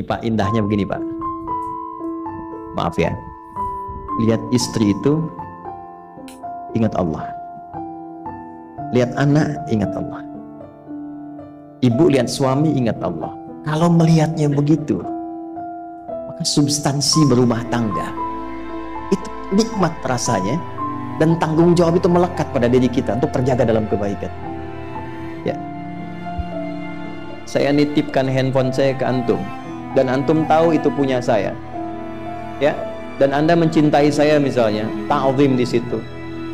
Pak, indahnya begini Pak. Maaf ya. Lihat istri itu ingat Allah. Lihat anak ingat Allah. Ibu lihat suami ingat Allah. Kalau melihatnya begitu, maka substansi berumah tangga itu nikmat rasanya, dan tanggung jawab itu melekat pada diri kita untuk terjaga dalam kebaikan. Ya. Saya nitipkan handphone saya ke antum, dan antum tahu itu punya saya. Ya. Dan Anda mencintai saya misalnya, ta'zim di situ.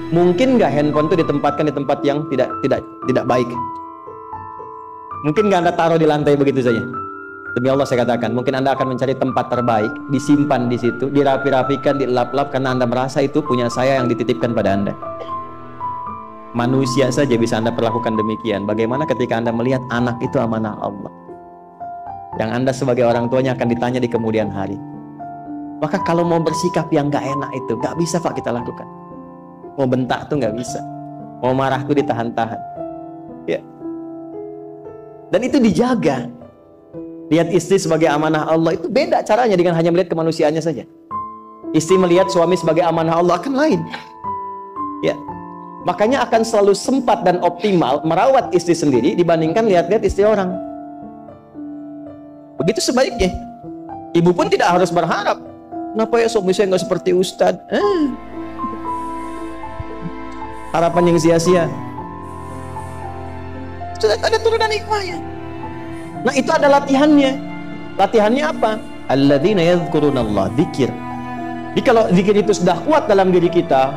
Mungkin nggak handphone itu ditempatkan di tempat yang tidak baik? Mungkin nggak Anda taruh di lantai begitu saja? Demi Allah saya katakan, mungkin Anda akan mencari tempat terbaik, disimpan di situ, dirapi-rapikan, dilap-lap, karena Anda merasa itu punya saya yang dititipkan pada Anda. Manusia saja bisa Anda perlakukan demikian. Bagaimana ketika Anda melihat anak itu amanah Allah, yang Anda sebagai orang tuanya akan ditanya di kemudian hari. Maka kalau mau bersikap yang nggak enak itu, nggak bisa Pak kita lakukan. Mau bentak tuh nggak bisa, mau marah tuh ditahan-tahan. Ya. Dan itu dijaga. Lihat istri sebagai amanah Allah itu beda caranya dengan hanya melihat kemanusiaannya saja. Istri melihat suami sebagai amanah Allah akan lain. Ya. Makanya akan selalu sempat dan optimal merawat istri sendiri dibandingkan lihat-lihat istri orang. Begitu sebaliknya. Ibu pun tidak harus berharap, kenapa ya suami saya nggak seperti Ustadz? Harapan yang sia-sia. Sudah ada turunan hikmahnya. Nah itu ada latihannya. Latihannya apa? Alladzina yadhkurunallah, dzikir. Jadi kalau zikir itu sudah kuat dalam diri kita,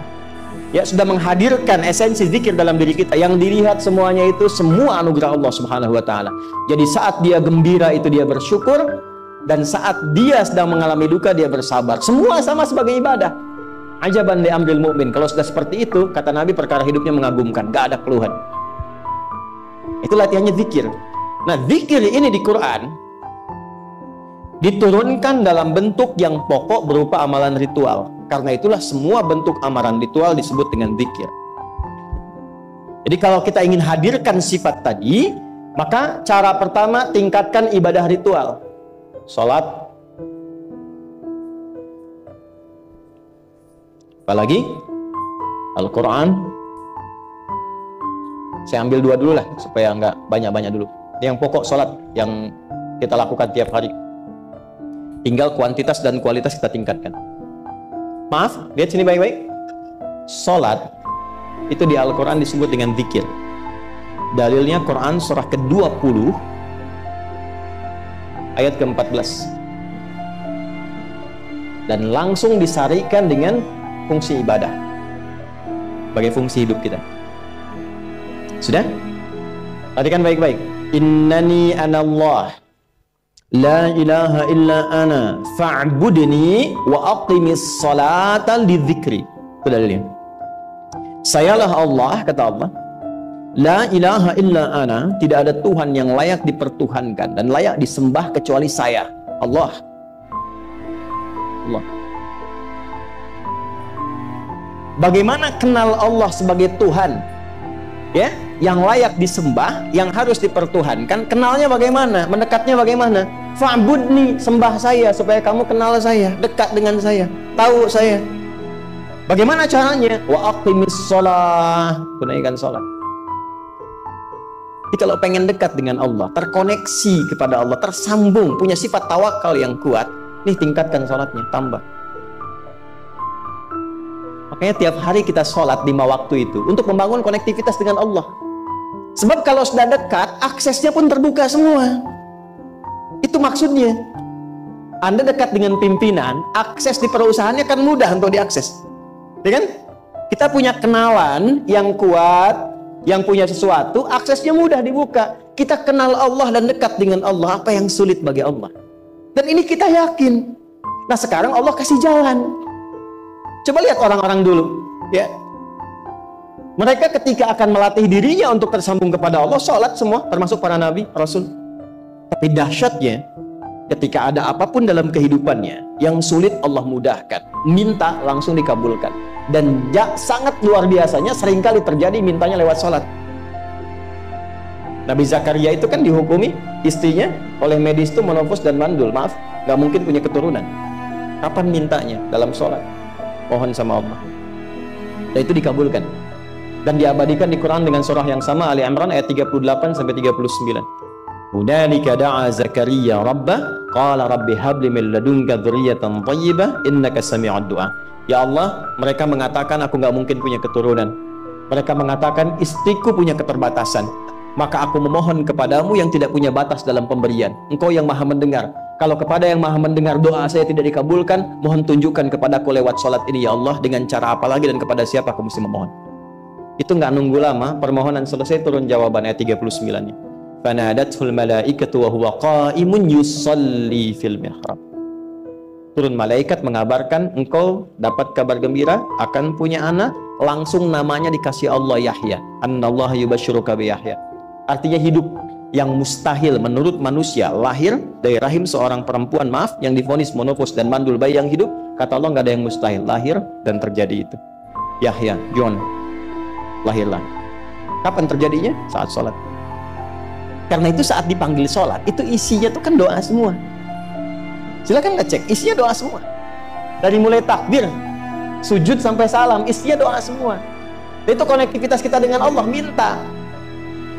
ya sudah menghadirkan esensi zikir dalam diri kita, yang dilihat semuanya itu semua anugerah Allah Subhanahu wa taala. Jadi saat dia gembira itu dia bersyukur, dan saat dia sedang mengalami duka dia bersabar. Semua sama sebagai ibadah. Ajaban li amril mu'min. Kalau sudah seperti itu, kata Nabi, perkara hidupnya mengagumkan, gak ada keluhan. Itu latihannya zikir. Nah, zikir ini di Quran diturunkan dalam bentuk yang pokok berupa amalan ritual. Karena itulah semua bentuk amalan ritual disebut dengan zikir. Jadi kalau kita ingin hadirkan sifat tadi, maka cara pertama tingkatkan ibadah ritual. Salat. Apalagi? Al-Quran. Saya ambil dua dulu lah, supaya nggak banyak-banyak dulu. Yang pokok salat yang kita lakukan tiap hari. Tinggal kuantitas dan kualitas kita tingkatkan. Maaf, lihat sini baik-baik. Salat itu di Al-Quran disebut dengan zikir. Dalilnya Quran surah ke-20 ayat ke-14. Dan langsung disarikan dengan fungsi ibadah sebagai fungsi hidup kita. Sudah? Perhatikan baik-baik. Innani anallah la ilaha illa ana fa'budni wa aqimis salata lidzikri. Itu dalilnya. Sayalah Allah, kata Allah. La ilaha illa ana, tidak ada Tuhan yang layak dipertuhankan dan layak disembah kecuali saya, Allah. Allah. Bagaimana kenal Allah sebagai Tuhan? Ya, yang layak disembah, yang harus dipertuhankan, kenalnya bagaimana? Mendekatnya bagaimana? Fa'budni, sembah saya supaya kamu kenal saya, dekat dengan saya, tahu saya. Bagaimana caranya? Wa aqimis shalah, tunaikan salat. Jadi kalau pengen dekat dengan Allah, terkoneksi kepada Allah, tersambung, punya sifat tawakal yang kuat, nih tingkatkan salatnya, tambah. Makanya tiap hari kita sholat 5 waktu itu untuk membangun konektivitas dengan Allah. Sebab kalau sudah dekat, aksesnya pun terbuka semua. Itu maksudnya. Anda dekat dengan pimpinan, akses di perusahaannya kan mudah untuk diakses. Ya kan? Kita punya kenalan yang kuat, yang punya sesuatu, aksesnya mudah dibuka. Kita kenal Allah dan dekat dengan Allah, apa yang sulit bagi Allah. Dan ini kita yakin. Nah sekarang Allah kasih jalan. Coba lihat orang-orang dulu, ya. Mereka ketika akan melatih dirinya untuk tersambung kepada Allah, sholat semua, termasuk para nabi, rasul. Tapi dahsyatnya, ketika ada apapun dalam kehidupannya yang sulit Allah mudahkan, minta langsung dikabulkan. Dan sangat luar biasanya seringkali terjadi mintanya lewat sholat. Nabi Zakaria itu kan dihukumi istrinya oleh medis itu menopause dan mandul, maaf. nggak mungkin punya keturunan. Kapan mintanya? Dalam sholat. Mohon sama Allah. Dan itu dikabulkan. Dan diabadikan di Quran dengan surah yang sama, Ali Imran ayat 38 sampai 39. Hunalika da'a Zakaria rabbah qala rabbi habli min ladunka dzurriyyatan thayyibah innaka sami'ud du'a. Ya Allah, mereka mengatakan aku nggak mungkin punya keturunan. Mereka mengatakan istriku punya keterbatasan. Maka aku memohon kepadamu yang tidak punya batas dalam pemberian. Engkau yang maha mendengar. Kalau kepada yang maha mendengar doa saya tidak dikabulkan, mohon tunjukkan kepadaku lewat sholat ini ya Allah, dengan cara apa lagi dan kepada siapa aku mesti memohon. Itu nggak nunggu lama, permohonan selesai, turun jawaban ayat 39-nya. Fanadathul malaikatu wa huwa qa'imun yusalli fil mihrab. Turun malaikat mengabarkan engkau dapat kabar gembira akan punya anak, langsung namanya dikasih Allah Yahya. Annallaha yubasyiruka bi Yahya. Artinya hidup yang mustahil menurut manusia, lahir dari rahim seorang perempuan, yang divonis monofos dan mandul, bayi yang hidup, kata Allah nggak ada yang mustahil, lahir dan terjadi itu. Yahya, John, lahirlah. Kapan terjadinya? Saat sholat. Karena itu saat dipanggil sholat, itu isinya tuh kan doa semua. Silakan ngecek, isinya doa semua. Dari mulai takbir, sujud sampai salam, isinya doa semua. Itu konektivitas kita dengan Allah, minta.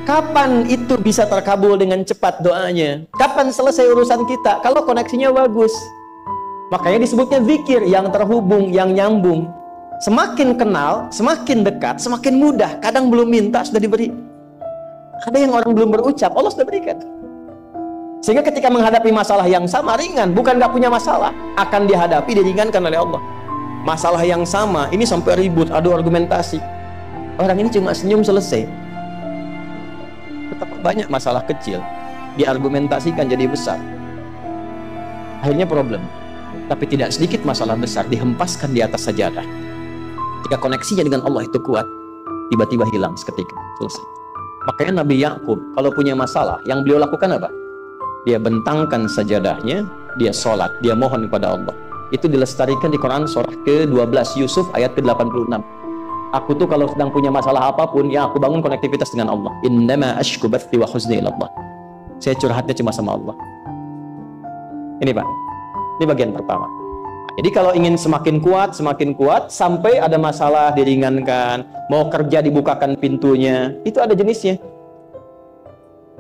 Kapan itu bisa terkabul dengan cepat doanya? Kapan selesai urusan kita? Kalau koneksinya bagus. Makanya disebutnya zikir, yang terhubung, yang nyambung. Semakin kenal, semakin dekat, semakin mudah. Kadang belum minta, sudah diberi. Ada yang orang belum berucap, Allah sudah berikan. Sehingga ketika menghadapi masalah yang sama, ringan, bukan nggak punya masalah, akan dihadapi, diringankan oleh Allah. Masalah yang sama, ini sampai ribut, adu argumentasi. Orang ini cuma senyum, selesai. Betapa banyak masalah kecil diargumentasikan jadi besar. Akhirnya problem. Tapi tidak sedikit masalah besar dihempaskan di atas sajadah. Ketika koneksinya dengan Allah itu kuat, tiba-tiba hilang seketika, selesai. Makanya Nabi Yakub kalau punya masalah, yang beliau lakukan apa? Dia bentangkan sajadahnya, dia sholat, dia mohon kepada Allah. Itu dilestarikan di Quran surah ke-12 Yusuf ayat ke-86. Aku tuh kalau sedang punya masalah apapun, ya aku bangun konektivitas dengan Allah. Innama ashku bathi wa huzni ila Allah. Saya curhatnya cuma sama Allah. Ini Pak, ini bagian pertama. Jadi kalau ingin semakin kuat, sampai ada masalah diringankan, mau kerja dibukakan pintunya, itu ada jenisnya.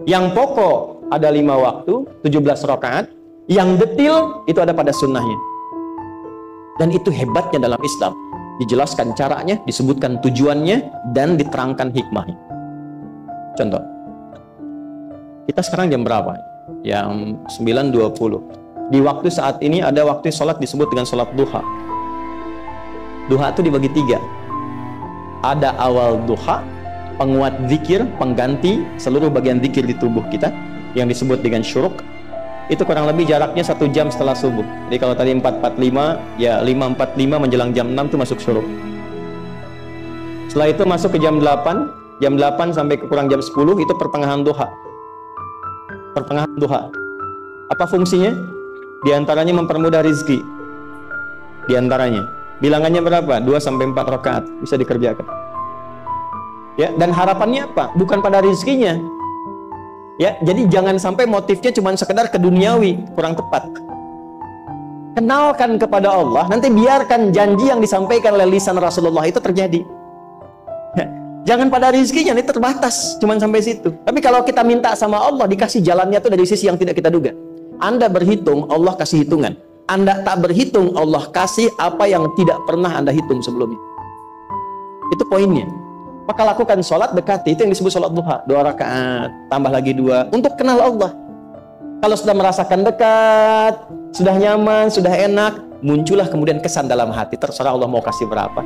Yang pokok ada 5 waktu, 17 rakaat, yang detil itu ada pada sunnahnya. Dan itu hebatnya dalam Islam. Dijelaskan caranya, disebutkan tujuannya, dan diterangkan hikmahnya. Contoh, kita sekarang jam berapa? Jam 9.20. Di waktu saat ini ada waktu sholat disebut dengan sholat duha. Duha itu dibagi 3. Ada awal duha, penguat zikir, pengganti seluruh bagian zikir di tubuh kita, yang disebut dengan syuruk. Itu kurang lebih jaraknya 1 jam setelah subuh. Jadi kalau tadi 4.45, ya 5.45 menjelang jam 6 itu masuk syuruk. Setelah itu masuk ke jam 8 sampai ke kurang jam 10 itu pertengahan duha. Pertengahan duha. Apa fungsinya? Di antaranya mempermudah rizki. Di antaranya. Bilangannya berapa? 2 sampai 4 rakaat bisa dikerjakan. Ya, dan harapannya apa? Bukan pada rizkinya. Ya, jadi jangan sampai motifnya cuma sekedar keduniawi, kurang tepat. Kenalkan kepada Allah, nanti biarkan janji yang disampaikan oleh lisan Rasulullah itu terjadi. Ya, jangan pada rizkinya, ini terbatas, cuma sampai situ. Tapi kalau kita minta sama Allah, dikasih jalannya tuh dari sisi yang tidak kita duga. Anda berhitung, Allah kasih hitungan. Anda tak berhitung, Allah kasih apa yang tidak pernah Anda hitung sebelumnya. Itu poinnya. Maka lakukan sholat, dekati. Itu yang disebut sholat duha. 2 rakaat, tambah lagi 2. Untuk kenal Allah. Kalau sudah merasakan dekat, sudah nyaman, sudah enak, muncullah kemudian kesan dalam hati. Terserah Allah mau kasih berapa.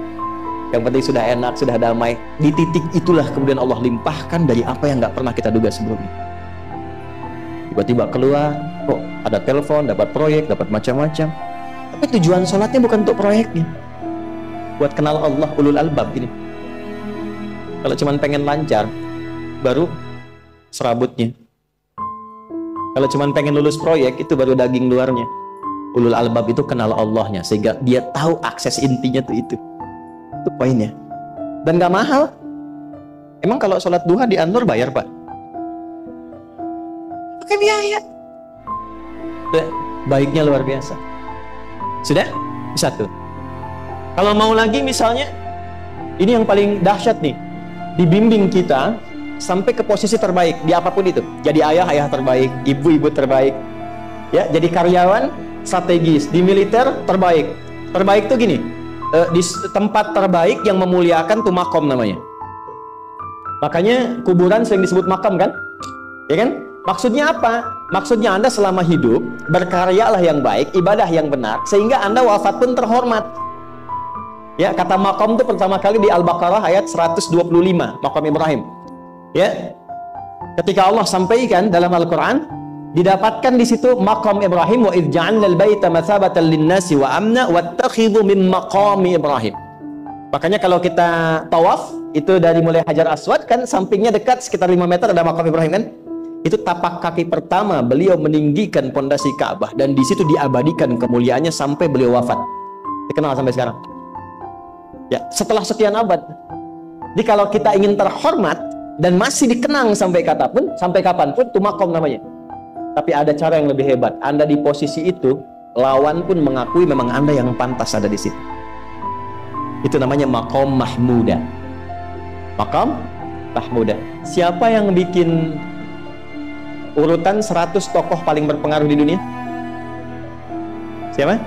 Yang penting sudah enak, sudah damai. Di titik itulah kemudian Allah limpahkan dari apa yang nggak pernah kita duga sebelumnya. Tiba-tiba keluar, kok ada telepon, dapat proyek, dapat macam-macam. Tapi tujuan sholatnya bukan untuk proyeknya. Buat kenal Allah, ulul albab ini. Kalau cuma pengen lancar, baru serabutnya. Kalau cuma pengen lulus proyek, itu baru daging luarnya. Ulul albab itu kenal Allahnya, sehingga dia tahu akses intinya tuh itu. Itu poinnya. Dan gak mahal. Emang kalau sholat duha di An-Nur bayar, Pak? Pakai biaya. baiknya luar biasa. Sudah? Satu. Kalau mau lagi misalnya, ini yang paling dahsyat nih, dibimbing kita sampai ke posisi terbaik di apapun itu. Jadi ayah terbaik, ibu terbaik, ya. Jadi karyawan strategis, di militer terbaik. Terbaik tuh gini, di tempat terbaik yang memuliakan tuh makom namanya. Makanya kuburan sering disebut makam kan, ya kan? Maksudnya apa? Maksudnya Anda selama hidup berkaryalah yang baik, ibadah yang benar, sehingga Anda wafat pun terhormat. Ya, kata makom itu pertama kali di Al-Baqarah ayat 125, makom Ibrahim. Ya, ketika Allah sampaikan dalam Al-Quran, didapatkan di situ makom Ibrahim, wa idh ja'alna al-baita mathabatan lin-nasi wa amna wattakhidhu min maqami Ibrahim. Makanya kalau kita tawaf itu dari mulai Hajar Aswad kan, sampingnya dekat sekitar 5 meter ada makom Ibrahim kan. Itu tapak kaki pertama beliau meninggikan pondasi Ka'bah, dan di situ diabadikan kemuliaannya sampai beliau wafat. Dikenal sampai sekarang. Ya, setelah sekian abad. Jadi kalau kita ingin terhormat dan masih dikenang sampai kapanpun, itu makom namanya. Tapi ada cara yang lebih hebat. Anda di posisi itu, lawan pun mengakui memang Anda yang pantas ada di situ. Itu namanya makom mahmudah. Makom mahmudah. Siapa yang bikin urutan 100 tokoh paling berpengaruh di dunia? Siapa?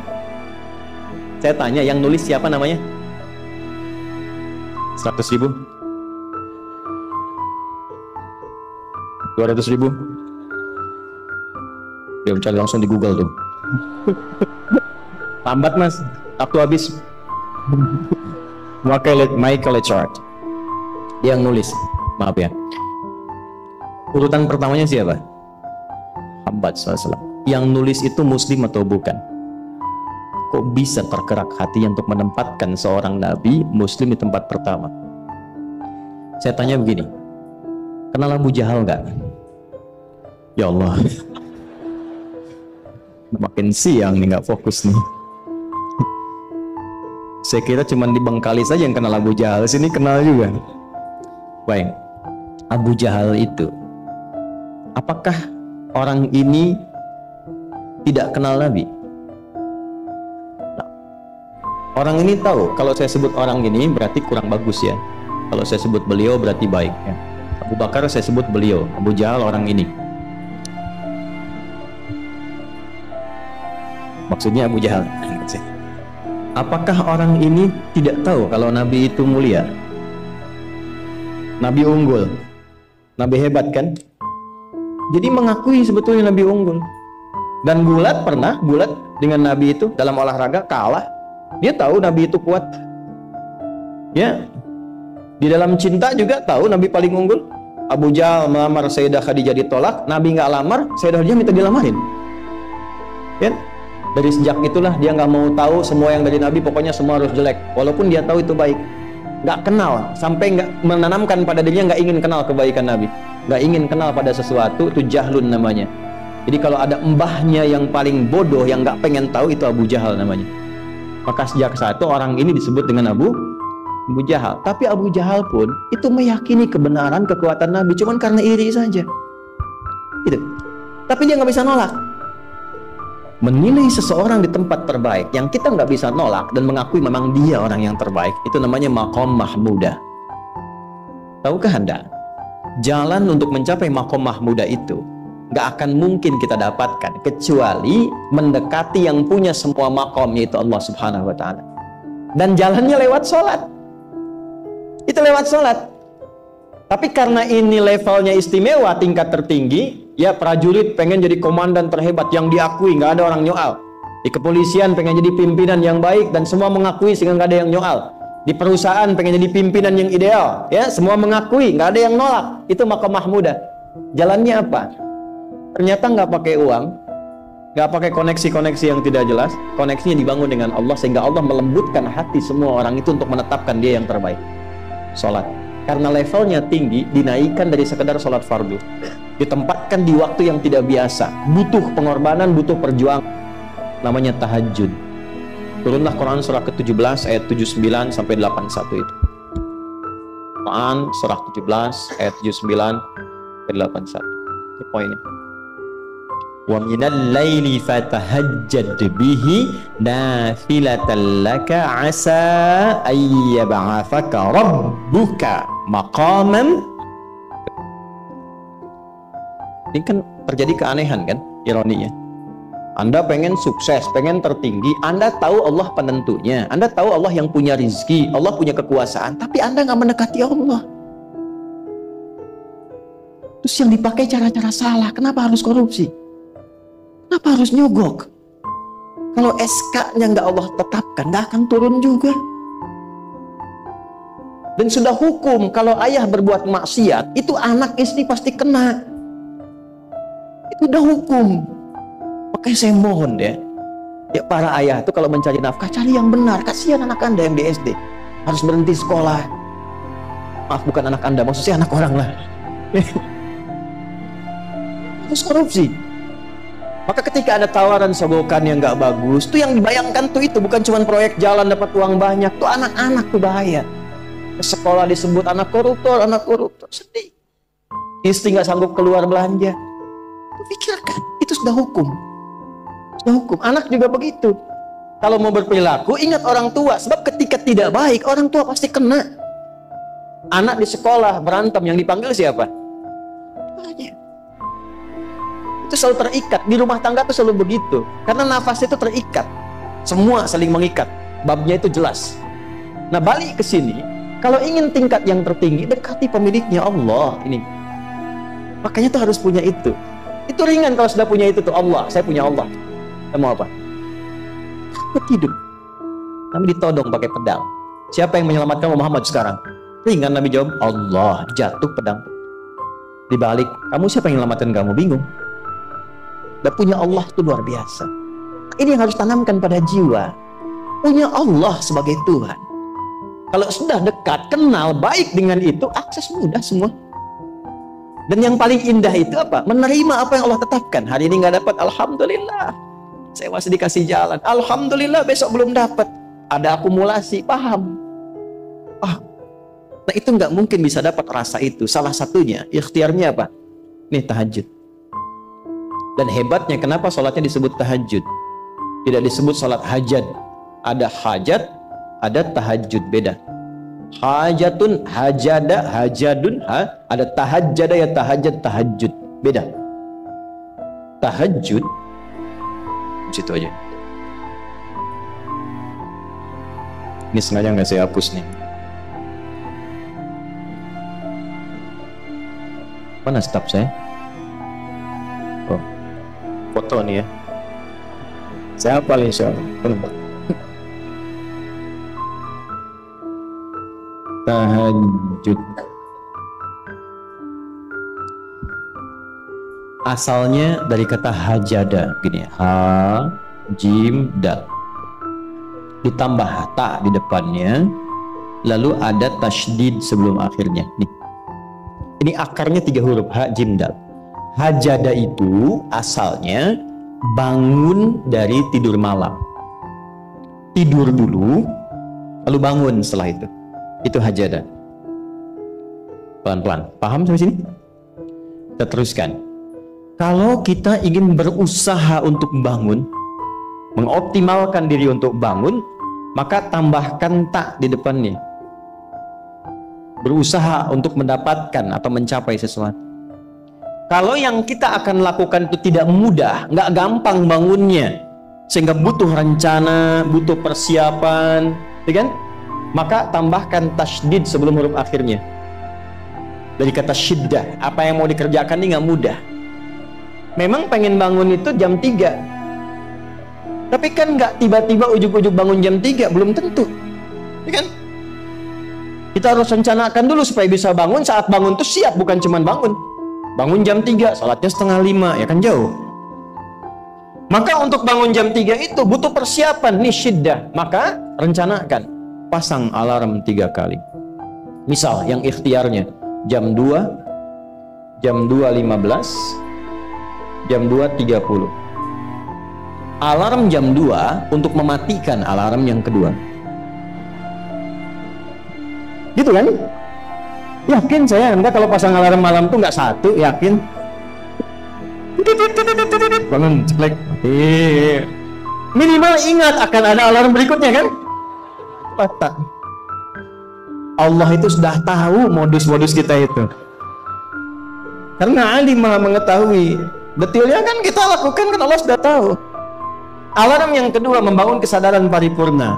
Saya tanya, yang nulis siapa namanya? 100.000? 200.000? Dia mencari langsung di Google tuh. Lambat mas, waktu habis. Michael Chart, dia yang nulis. Maaf ya. Urutan pertamanya siapa? Muhammad SAW. Yang nulis itu muslim atau bukan? Kok bisa tergerak hati untuk menempatkan seorang nabi muslim di tempat pertama? Saya tanya begini, kenal Abu Jahal nggak? Ya Allah, makin siang nih, nggak fokus nih. Saya kira cuma di Bengkali saja yang kenal Abu Jahal, sini kenal juga. Baik, Abu Jahal itu, apakah orang ini tidak kenal Nabi? Nah, orang ini tahu kalau saya sebut orang ini berarti kurang bagus ya. Kalau saya sebut beliau berarti baik ya. Abu Bakar saya sebut beliau, Abu Jahal orang ini. Maksudnya Abu Jahal. Apakah orang ini tidak tahu kalau Nabi itu mulia? Nabi unggul, Nabi hebat kan? Jadi mengakui sebetulnya Nabi unggul. Dan bulat dengan Nabi itu dalam olahraga kalah. Dia tahu Nabi itu kuat. Ya. Di dalam cinta juga tahu Nabi paling unggul. Abu Jahal melamar Sayyidah Khadijah ditolak, Nabi nggak lamar, Sayyidah Khadijah minta dilamarin. Ya. Dari sejak itulah dia nggak mau tahu semua yang dari Nabi, pokoknya semua harus jelek. Walaupun dia tahu itu baik. Nggak kenal, sampai nggak menanamkan pada dirinya nggak ingin kenal kebaikan Nabi. Nggak ingin kenal pada sesuatu, itu jahlun namanya. Jadi kalau ada mbahnya yang paling bodoh yang nggak pengen tahu, itu Abu Jahal namanya. Maka sejak saat itu orang ini disebut dengan Abu Jahal. Tapi Abu Jahal pun itu meyakini kebenaran, kekuatan Nabi, cuman karena iri saja. Gitu. Tapi dia nggak bisa nolak. Menilai seseorang di tempat terbaik yang kita nggak bisa nolak dan mengakui memang dia orang yang terbaik, itu namanya maqam mahmudah. Tahukah Anda, jalan untuk mencapai maqam mahmudah itu nggak akan mungkin kita dapatkan kecuali mendekati yang punya semua maqam, yaitu Allah Subhanahu wa Ta'ala. Dan jalannya lewat sholat. Itu lewat sholat. Tapi karena ini levelnya istimewa, tingkat tertinggi, ya prajurit pengen jadi komandan terhebat yang diakui, nggak ada orang nyoal. Di kepolisian pengen jadi pimpinan yang baik dan semua mengakui sehingga nggak ada yang nyoal. Di perusahaan pengen jadi pimpinan yang ideal, ya semua mengakui, nggak ada yang nolak. Itu maqam mahmudah. Jalannya apa? Ternyata nggak pakai uang, nggak pakai koneksi-koneksi yang tidak jelas. Koneksinya dibangun dengan Allah sehingga Allah melembutkan hati semua orang itu untuk menetapkan dia yang terbaik. Sholat. Karena levelnya tinggi, dinaikkan dari sekedar sholat fardu, ditempatkan di waktu yang tidak biasa, butuh pengorbanan, butuh perjuangan, namanya tahajud. Turunlah Quran surah ke-17 ayat 79 sampai 81 itu. Quran surah 17 ayat 79 sampai 81. Ini poinnya. Wa minal laili fatahajjad bihi nafilatan laka asa ayyab'athaka rabbuka maqaman. Ini kan terjadi keanehan kan, ironinya. Anda pengen sukses, pengen tertinggi, Anda tahu Allah penentunya, Anda tahu Allah yang punya rizki, Allah punya kekuasaan, tapi Anda nggak mendekati Allah. Terus yang dipakai cara-cara salah, kenapa harus korupsi? Kenapa harus nyogok? Kalau SK-nya nggak Allah tetapkan, nggak akan turun juga. Dan sudah hukum, kalau ayah berbuat maksiat, itu anak istri pasti kena. Itu udah hukum. Makanya saya mohon ya para ayah itu kalau mencari nafkah, cari yang benar. Kasihan anak Anda yang di SD harus berhenti sekolah. Maaf, bukan anak Anda, maksudnya anak orang lah. Harus korupsi. Maka ketika ada tawaran sogokan yang nggak bagus, tuh yang dibayangkan tuh itu bukan cuma proyek jalan dapat uang banyak, tuh anak-anak tuh bahaya. Ke sekolah disebut anak koruptor, sedih. Istri nggak sanggup keluar belanja. Pikirkan, itu sudah hukum. Sudah hukum. Anak juga begitu. Kalau mau berperilaku, ingat orang tua. Sebab ketika tidak baik, orang tua pasti kena. Anak di sekolah berantem, yang dipanggil siapa? Tuanya. Itu selalu terikat. Di rumah tangga itu selalu begitu. Karena nafas itu terikat. Semua saling mengikat. Babnya itu jelas. Nah, balik ke sini. Kalau ingin tingkat yang tertinggi, dekati pemiliknya Allah. Ini. Makanya tuh harus punya itu. Itu ringan kalau sudah punya itu tuh. Allah, saya punya Allah. Saya mau apa? Takut hidup. Kami ditodong pakai pedang. Siapa yang menyelamatkan Muhammad sekarang? Ringan Nabi jawab, Allah. Jatuh pedang. Dibalik, kamu siapa yang menyelamatkan kamu? Bingung. Dan punya Allah itu luar biasa. Ini yang harus tanamkan pada jiwa. Punya Allah sebagai Tuhan. Kalau sudah dekat, kenal, baik dengan itu, akses mudah semua. Dan yang paling indah itu apa? Menerima apa yang Allah tetapkan. Hari ini nggak dapat, alhamdulillah. Saya masih dikasih jalan. Alhamdulillah, besok belum dapat. Ada akumulasi, paham? Nah itu nggak mungkin bisa dapat rasa itu. Salah satunya, ikhtiarnya apa? Nih, tahajud. Dan hebatnya kenapa sholatnya disebut tahajud? Tidak disebut sholat hajat. Ada hajat, ada tahajud, beda. Hajatun, hajada, hajadun, ada tahajjada ya tahajjud, tahajud, beda. Tahajud situ aja. Ini sengaja nggak saya hapus nih. Mana staf saya? Oh, foto nih ya. Saya hafal insyaallah. Tahajud. Asalnya dari kata hajada, gini ya. Ha, jim, dal. Ditambah ta di depannya, lalu ada tasydid sebelum akhirnya. Nih. Ini akarnya 3 huruf, ha, jim, dal. Hajada itu asalnya bangun dari tidur malam. Tidur dulu, lalu bangun setelah itu. Itu hajada. Pelan-pelan. Paham sampai sini? Kita teruskan. Kalau kita ingin berusaha untuk bangun, mengoptimalkan diri untuk bangun, maka tambahkan tak di depannya. Berusaha untuk mendapatkan atau mencapai sesuatu. Kalau yang kita akan lakukan itu tidak mudah, nggak gampang bangunnya, sehingga butuh rencana, butuh persiapan, ya kan? Maka tambahkan tasydid sebelum huruf akhirnya. Dari kata syiddah, apa yang mau dikerjakan ini nggak mudah. Memang pengen bangun itu jam 3, tapi kan nggak tiba-tiba ujuk-ujuk bangun jam 3, belum tentu, ya kan? Kita harus rencanakan dulu supaya bisa bangun. Saat bangun tuh siap, bukan cuman bangun. Bangun jam 3, salatnya 4:30, ya kan jauh. Maka untuk bangun jam 3 itu butuh persiapan, nih syiddah. Maka rencanakan. Pasang alarm 3 kali. Misal yang ikhtiarnya jam 2, jam 2.15, jam 2.30. Alarm jam 2 untuk mematikan alarm yang kedua. Gitu kan? Yakin saya, Anda kalau pasang alarm malam tuh nggak 1, yakin? Bangun, ceklek. Minimal ingat akan ada alarm berikutnya kan? Patah. Allah itu sudah tahu modus-modus kita itu. Karena alim maha mengetahui. Detailnya kan kita lakukan kan Allah sudah tahu. Alarm yang kedua, membangun kesadaran paripurna.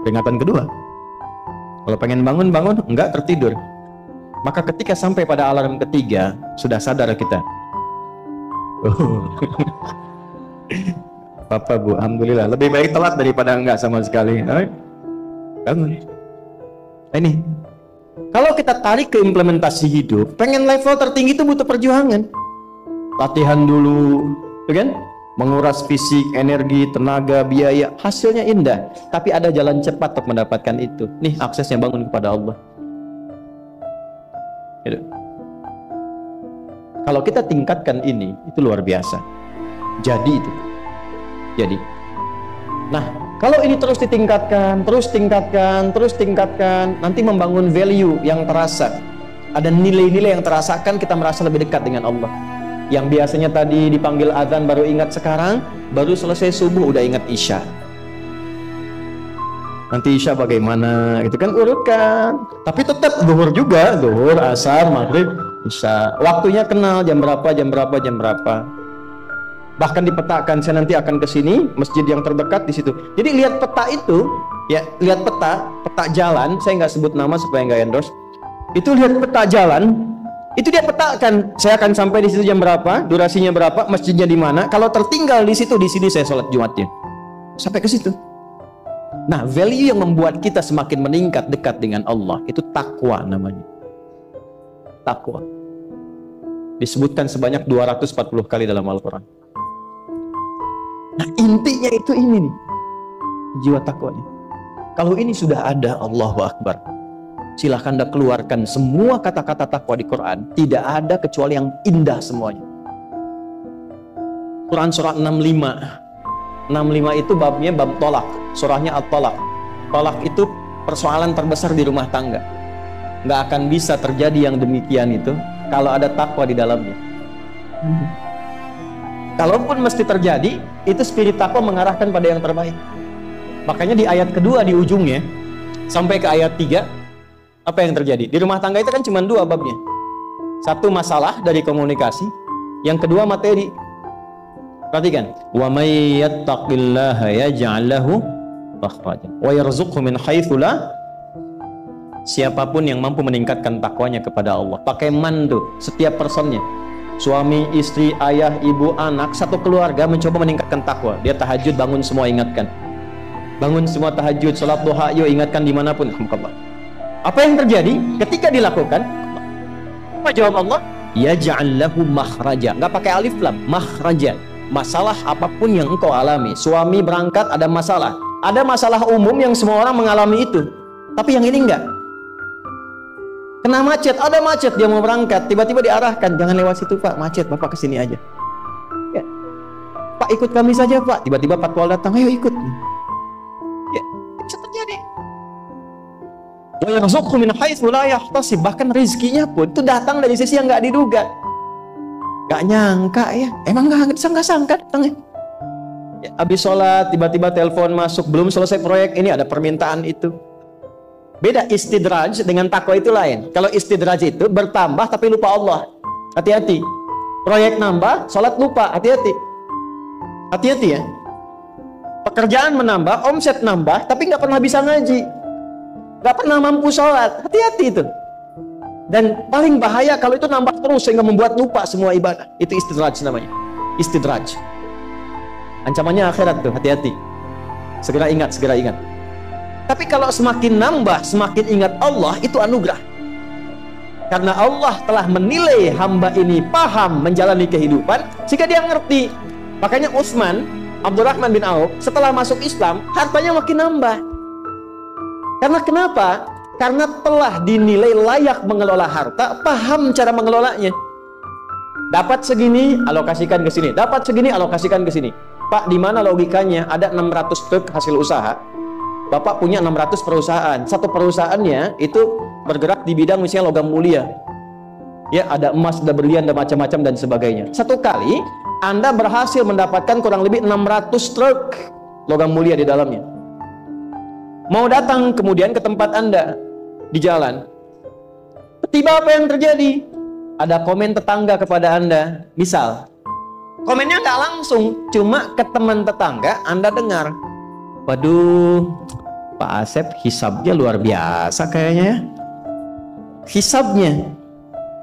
Peringatan kedua. Kalau pengen bangun, enggak tertidur. Maka ketika sampai pada alarm ketiga, sudah sadar kita. Papa Bu, alhamdulillah. Lebih baik telat daripada enggak sama sekali. Bangun. Ini. Kalau kita tarik ke implementasi hidup, pengen level tertinggi itu butuh perjuangan. Latihan dulu, kan? Menguras fisik, energi, tenaga, biaya, hasilnya indah. Tapi ada jalan cepat untuk mendapatkan itu. Nih aksesnya, bangun kepada Allah. Gitu. Kalau kita tingkatkan ini, itu luar biasa. Jadi itu. Jadi. Nah, kalau ini terus ditingkatkan, nanti membangun value yang terasa. Ada nilai-nilai yang terasakan, kita merasa lebih dekat dengan Allah. Yang biasanya tadi dipanggil azan baru ingat sekarang, baru selesai subuh udah ingat isya. Nanti isya bagaimana? Itu kan urutkan. Tapi tetap zuhur juga, zuhur, asar, maghrib, isya. Waktunya kenal jam berapa. Bahkan dipetakan, saya nanti akan ke sini, masjid yang terdekat di situ. Jadi lihat peta itu, ya lihat peta jalan. Saya nggak sebut nama supaya nggak endorse. Itu lihat peta jalan. Itu dia petakan, saya akan sampai di situ jam berapa, durasinya berapa, masjidnya di mana. Kalau tertinggal di situ, di sini saya sholat Jumatnya. Sampai ke situ. Nah, value yang membuat kita semakin meningkat dekat dengan Allah itu takwa namanya. Takwa. Disebutkan sebanyak 240 kali dalam Al-Quran. Nah, intinya itu ini nih. Jiwa takwanya. Kalau ini sudah ada, Allahu Akbar. Silahkan Anda keluarkan semua kata-kata takwa di Quran. Tidak ada kecuali yang indah semuanya. Quran surah 65. 65 itu babnya bab tolak. Surahnya At-Tolak. Tolak itu persoalan terbesar di rumah tangga. Nggak akan bisa terjadi yang demikian itu kalau ada takwa di dalamnya. Kalaupun mesti terjadi, itu spirit takwa mengarahkan pada yang terbaik. Makanya di ayat kedua di ujungnya, sampai ke ayat 3, apa yang terjadi? Di rumah tangga itu kan cuma 2 babnya. Satu masalah dari komunikasi, yang kedua materi. Perhatikan, wa may yattaqillaha yaj'al lahu makhrajan wa yarzuqhu min haitsu la. Siapapun yang mampu meningkatkan takwanya kepada Allah, pakai man tuh, setiap personnya. Suami, istri, ayah, ibu, anak, satu keluarga mencoba meningkatkan takwa. Dia tahajud, bangun semua ingatkan. Bangun semua tahajud, salat duha, yuk ingatkan dimanapun. Apa yang terjadi ketika dilakukan? Apa jawab Allah? Yaj'al lahu makhraja. Enggak pakai alif lam, makhraja. Masalah apapun yang engkau alami. Suami berangkat ada masalah. Ada masalah umum yang semua orang mengalami itu. Tapi yang ini enggak. Kena macet, ada macet, dia mau berangkat, tiba-tiba diarahkan, jangan lewat situ Pak, macet, Bapak kesini aja. Ya. Pak ikut kami saja Pak. Tiba-tiba patwal datang, ayo ikut. Ya, bisa terjadi. Wa yarzuqhu min haitsu la yahtasib. Bahkan rezekinya pun itu datang dari sisi yang nggak diduga. Nggak nyangka ya. Emang nggak sangka datangnya. Ya, habis sholat tiba-tiba telepon masuk, belum selesai proyek ini ada permintaan itu. Beda istidraj dengan takwa itu lain. Kalau istidraj itu bertambah tapi lupa Allah. Hati-hati. Proyek nambah, sholat lupa. Hati-hati. Hati-hati ya. Pekerjaan menambah, omset nambah, tapi nggak pernah bisa ngaji. Gak pernah mampu sholat, hati-hati itu. Dan paling bahaya kalau itu nambah terus sehingga membuat lupa semua ibadah. Itu istidraj namanya. Istidraj. Ancamannya akhirat tuh, hati-hati. Segera ingat. Tapi kalau semakin nambah, semakin ingat Allah, itu anugerah. Karena Allah telah menilai hamba ini paham menjalani kehidupan, sehingga dia ngerti. Makanya Utsman, Abdurrahman bin Auf, setelah masuk Islam, hartanya makin nambah. Karena kenapa? Karena telah dinilai layak mengelola harta, paham cara mengelolanya. Dapat segini, alokasikan ke sini. Dapat segini, alokasikan ke sini. Pak, di mana logikanya? Ada 600 truk hasil usaha. Bapak punya 600 perusahaan. Satu perusahaannya itu bergerak di bidang misalnya logam mulia. Ya, ada emas, ada berlian, ada macam-macam dan sebagainya. Satu kali Anda berhasil mendapatkan kurang lebih 600 truk logam mulia di dalamnya. Mau datang kemudian ke tempat Anda di jalan. Tiba apa yang terjadi? Ada komen tetangga kepada Anda. Misal, komennya nggak langsung, cuma ke teman tetangga Anda dengar. Waduh, Pak Asep hisabnya luar biasa kayaknya ya. Hisabnya,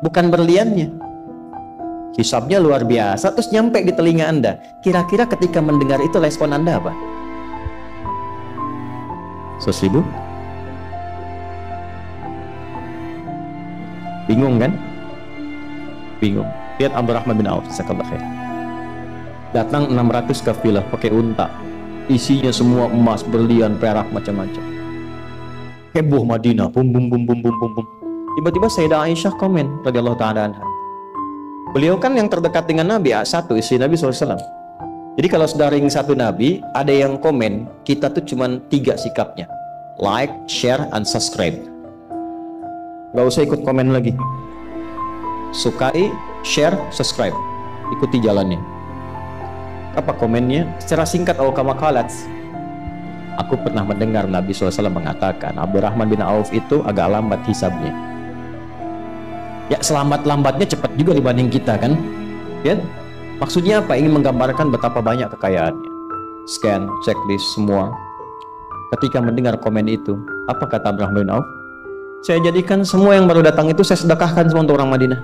bukan berliannya. Hisabnya luar biasa, terus nyampe di telinga Anda. Kira-kira ketika mendengar itu respon Anda apa? 100.000? Bingung kan? Bingung. Lihat Abdurrahman bin Auf, jazakallahu khair. Datang 600 kafilah pakai unta. Isinya semua emas, berlian, perak, macam-macam. Heboh Madinah, bum bum bum bum bum bum. Tiba-tiba Sayyidah Aisyah komen radhiyallahu ta'ala anha. Beliau kan yang terdekat dengan Nabi, satu istri Nabi SAW. Jadi kalau sudah ring satu Nabi, ada yang komen, kita tuh cuman 3 sikapnya. Like, share, and subscribe. Gak usah ikut komen lagi. Sukai, share, subscribe. Ikuti jalannya. Apa komennya? Secara singkat, kama qalat. Aku pernah mendengar Nabi SAW mengatakan, Abdurrahman bin Auf itu agak lambat hisabnya. Ya selambat-lambatnya cepat juga dibanding kita kan, ya. Maksudnya apa? Ingin menggambarkan betapa banyak kekayaannya. Scan, checklist semua. Ketika mendengar komen itu, apa kata Abdurrahman bin Auf? Saya jadikan semua yang baru datang itu saya sedekahkan semua untuk orang Madinah,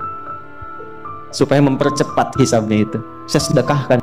supaya mempercepat hisabnya itu. Saya sedekahkan.